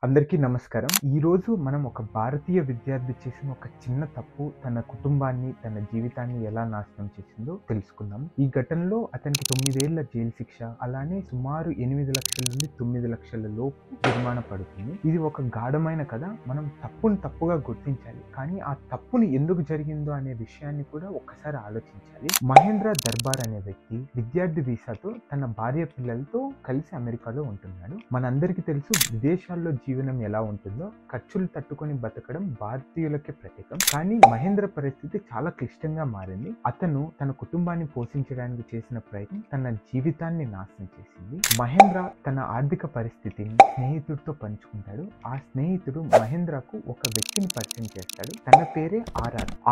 అందరికీ నమస్కారం. ఈరోజు మనం ఒక భారతీయ విద్యార్థి చేసిన ఒక చిన్న తప్పు తన కుటుంబాన్ని, తన జీవితాన్ని ఎలా నాశనం చేసిందో తెలుసుకుందాం. ఈ ఘటనలో అతనికి 9 ఏళ్ల జైలు శిక్ష, అలానే సుమారు 8 లక్షల నుండి 9 లక్షల లోపు జరిమానా పడుతుంది. ఇది ఒక గాఢమైన కథ. మనం తప్పుని తప్పుగా గుర్తించాలి, కానీ ఆ తప్పుని ఎందుకు జరిగిందో అనే విషయాన్ని కూడా ఒక్కసారి ఆలోచించాలి. మహేంద్ర దర్బార్ అనే వ్యక్తి విద్యార్థి వీసాతో తన భార్య పిల్లలతో కలిసి అమెరికాలో ఉంటున్నాడు. మనందరికీ తెలుసు, విదేశాల్లో జీవనం ఎలా ఉంటుందో. ఖర్చులు తట్టుకొని బతకడం భారతీయులకే ప్రత్యేకం. కానీ మహేంద్ర పరిస్థితి చాలా క్లిష్టంగా మారింది. అతను తన కుటుంబాన్ని పోషించడానికి చేసిన ప్రయత్నం తన జీవితాన్ని నాశనం చేసింది. మహేంద్ర తన ఆర్థిక పరిస్థితిని స్నేహితుడితో పంచుకుంటాడు. ఆ స్నేహితుడు మహేంద్రకు ఒక వ్యక్తిని పరిచయం చేస్తాడు. తన పేరే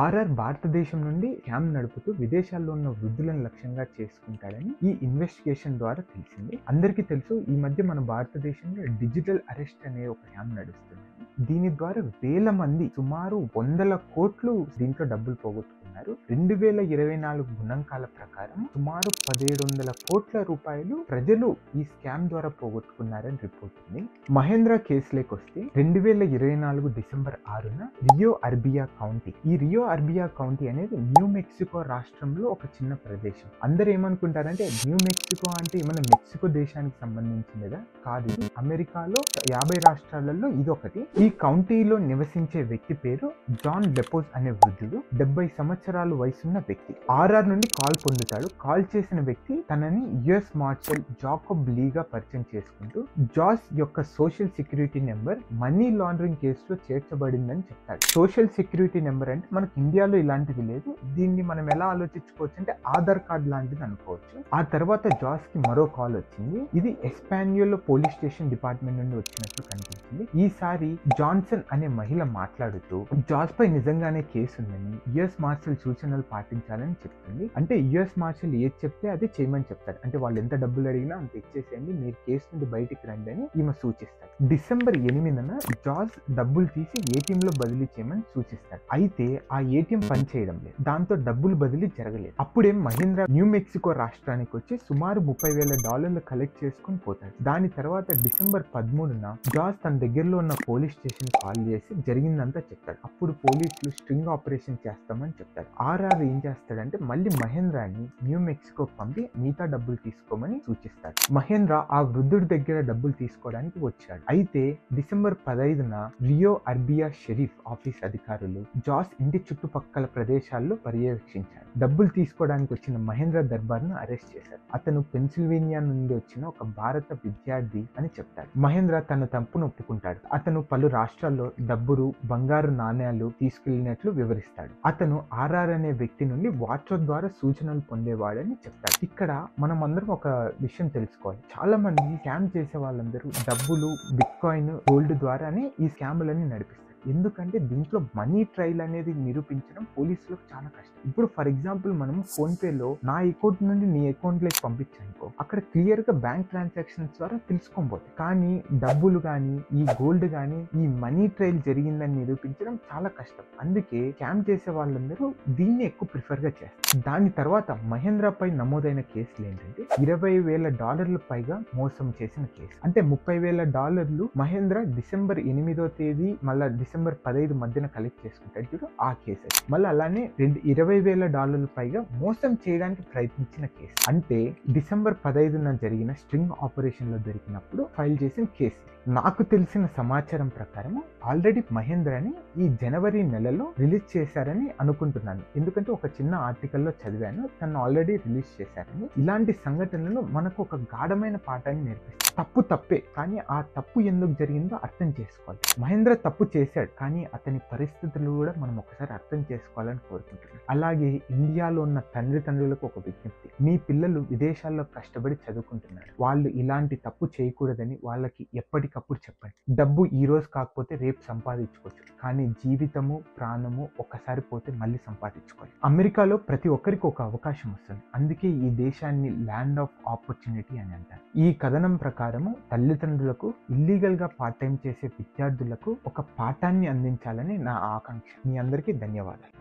ఆర్ఆర్ భారతదేశం నుండి క్యాంప్ నడుపుతూ విదేశాల్లో ఉన్న వృద్ధులను లక్ష్యంగా చేసుకుంటాడని ఈ ఇన్వెస్టిగేషన్ ద్వారా తెలిసింది. అందరికీ తెలుసు, ఈ మధ్య మన భారతదేశంలో డిజిటల్ అరెస్ట్ అనే ఒక క్యాంప్ నడుస్తుంది. దీని ద్వారా వేల మంది, సుమారు 100 కోట్లు దీంట్లో డబ్బులు పోగొట్టుకున్నారు. 2024 గణాంకాల ప్రకారం సుమారు 1700 కోట్ల రూపాయలు ప్రజలు ఈ స్కామ్ ద్వారా పోగొట్టుకున్నారని రిపోర్ట్ ఉంది. మహేంద్ర కేసులోకి వస్తే 2024 డిసెంబర్ 6న రియో అర్బియా కౌంటీ, ఈ రియో అర్బియా కౌంటీ అనేది న్యూ మెక్సికో రాష్ట్రంలో ఒక చిన్న ప్రదేశం. అందరు ఏమనుకుంటారంటే న్యూ మెక్సికో అంటే ఏమైనా మెక్సికో దేశానికి సంబంధించినదా? కాదు, ఇది అమెరికాలో 50 రాష్ట్రాలలో ఇదొకటి. ఈ కౌంటీలో నివసించే వ్యక్తి పేరు జాన్ లెపోజ్ అనే వృద్ధుడు. 70 సంవత్సరాల వయసున్న వ్యక్తి. ఆర్ఆర్ నుండి కాల్ పొందుతాడు. కాల్ చేసిన వ్యక్తి తనని యుఎస్ మార్షల్ జాకబ్ లీగా పరిచయం చేసుకుంటూ జాస్ యొక్క social security number money laundering కేసులో చేర్చబడిందని చెప్తాడు. సోషల్ సెక్యూరిటీ నెంబర్ అంటే మనకి ఇండియాలో ఇలాంటిది లేదు. దీన్ని మనం ఎలా ఆలోచించుకోవచ్చు అంటే ఆధార్ కార్డ్ లాంటిది అనుకోవచ్చు. ఆ తర్వాత జాస్ కి మరో కాల్ వచ్చింది. ఇది ఎస్పాన్యూల్ పోలీస్ స్టేషన్ డిపార్ట్మెంట్ నుండి వచ్చినట్లు కనిపించింది. ఈసారి జాన్సన్ అనే మహిళ మాట్లాడుతూ జాస్ పై నిజంగానే కేసు ఉందని, యుఎస్ మార్షల్ సూచనలు పాటించాలని చెప్తుంది. అంటే యుఎస్ మార్షల్ ఏది చెప్తే అది చేయమని చెప్తాడు. అంటే వాళ్ళు ఎంత డబ్బులు అడిగినా అంత ఇచ్చేసేయండి, మీరు కేసు నుండి బయటికి రండి అని ఈమె సూచిస్తాడు. డిసెంబర్ 8న జాస్ డబ్బులు తీసి ఏటీఎం లో బదిలీ చేయమని సూచిస్తాడు. అయితే ఆ ఏటీఎం పనిచేయడం లేదు. దాంతో డబ్బులు బదిలీ జరగలేదు. అప్పుడే మహేంద్ర న్యూ మెక్సికో రాష్ట్రానికి వచ్చి సుమారు $30,000 కలెక్ట్ చేసుకుని పోతాడు. దాని తర్వాత డిసెంబర్ 13న జాస్ తన దగ్గరలో ఉన్న పోలీస్ స్టేషన్ కాల్ చేసి జరిగిందంతా చెప్తాడు. అప్పుడు పోలీసులు స్ట్రింగ్ ఆపరేషన్ చేస్తామని చెప్తారు. ఆర్ఆర్ ఏం చేస్తాడంటే మళ్ళీ మహేంద్రాని న్యూ మెక్సికో పంపి మిగతా డబ్బులు తీసుకోమని సూచిస్తాడు. మహేంద్ర ఆ వృద్ధుడి దగ్గర డబ్బులు తీసుకోవడానికి వచ్చాడు. అయితే డిసెంబర్ 15న రియో అర్బియా షెరీఫ్ ఆఫీస్ అధికారులు జాస్ ఇంటి చుట్టుపక్కల ప్రదేశాల్లో పర్యవేక్షించారు. డబ్బులు తీసుకోవడానికి వచ్చిన మహేంద్ర దర్బార్ ను అరెస్ట్ చేశారు. అతను పెన్సిల్వేనియా నుండి వచ్చిన ఒక భారత విద్యార్థి అని చెప్తాడు. మహేంద్ర తన తప్పును ఒప్పుకుంటాడు. అతను పలు రాష్ట్రాల్లో డబ్బులు, బంగారు నాణ్యాలు తీసుకెళ్లినట్లు వివరిస్తాడు. అతను ఆర్ఆర్ అనే వ్యక్తి నుండి వాట్సాప్ ద్వారా సూచనలు పొందేవాడని చెప్తాడు. ఇక్కడ మనం అందరం ఒక విషయం తెలుసుకోవాలి. చాలా మంది స్కామ్ చేసే వాళ్ళందరూ డబ్బులు, బిట్ కాయిన్, గోల్డ్ ద్వారానే ఈ స్కాములన్నీ నడిపిస్తారు. ఎందుకంటే దీంట్లో మనీ ట్రయల్ అనేది నిరూపించడం పోలీసులకు చాలా కష్టం. ఇప్పుడు ఫర్ ఎగ్జాంపుల్ మనం ఫోన్ పేలో నా అకౌంట్ నుండి నీ అకౌంట్ లోకి పంపించానుకో, అక్కడ క్లియర్ గా బ్యాంక్ ట్రాన్సాక్షన్స్ ద్వారా తెలుసుకోబోతుంది. కానీ డబ్బులు కానీ, ఈ గోల్డ్ కానీ, ఈ మనీ ట్రయల్ జరిగిందని నిరూపించడం చాలా కష్టం. అందుకే స్కామ్ చేసే వాళ్ళందరూ దీన్ని ఎక్కువ ప్రిఫర్ గా చేస్తారు. దాని తర్వాత మహేంద్ర పై నమోదైన కేసులు ఏంటంటే $20,000 పైగా మోసం చేసిన కేసు. అంటే $30,000 మహేంద్ర డిసెంబర్ 8వ తేదీ మళ్ళీ డిసెంబర్ 15 మధ్యన కలెక్ట్ చేసుకుంటాడు చూడు, ఆ కేసు. మళ్ళీ అలానే $20,000 పైగా మోసం చేయడానికి ప్రయత్నించిన కేసు. అంటే డిసెంబర్ 15న జరిగిన స్ట్రింగ్ ఆపరేషన్ లో దొరికినప్పుడు ఫైల్ చేసిన కేసు. నాకు తెలిసిన సమాచారం ప్రకారం ఆల్రెడీ మహేంద్రని ఈ జనవరి నెలలో రిలీజ్ చేశారని అనుకుంటున్నాను. ఎందుకంటే ఒక చిన్న ఆర్టికల్లో చదివాను, తను ఆల్రెడీ రిలీజ్ చేశారని. ఇలాంటి సంఘటనలు మనకు ఒక గాఢమైన పాఠాన్ని నేర్పిస్తాయి. తప్పు తప్పే, కానీ ఆ తప్పు ఎందుకు జరిగిందో అర్థం చేసుకోవాలి. మహేంద్ర తప్పు చేశాడు, కానీ అతని పరిస్థితులు కూడా మనం ఒకసారి అర్థం చేసుకోవాలని కోరుకుంటున్నాను. అలాగే ఇండియాలో ఉన్న తండ్రులకు ఒక విజ్ఞప్తి: మీ పిల్లలు విదేశాల్లో కష్టపడి చదువుకుంటున్నారు. వాళ్ళు ఇలాంటి తప్పు చేయకూడదని వాళ్ళకి ఎప్పటికప్పుడు చెప్పండి. డబ్బు ఈ రోజు కాకపోతే రేపు సంపాదించుకోవచ్చు, కానీ జీవితము, ప్రాణము ఒక్కసారి పోతే మళ్ళీ సంపాదించుకోవాలి. అమెరికాలో ప్రతి ఒక్కరికి ఒక అవకాశం వస్తుంది. అందుకే ఈ దేశాన్ని ల్యాండ్ ఆఫ్ ఆపర్చునిటీ అని అంటారు. ఈ కథనం ప్రకారము తల్లిదండ్రులకు, ఇల్లీగల్ గా పార్ట్ టైం చేసే విద్యార్థులకు ఒక పాఠాన్ని అందించాలని నా ఆకాంక్ష. మీ అందరికీ ధన్యవాదాలు.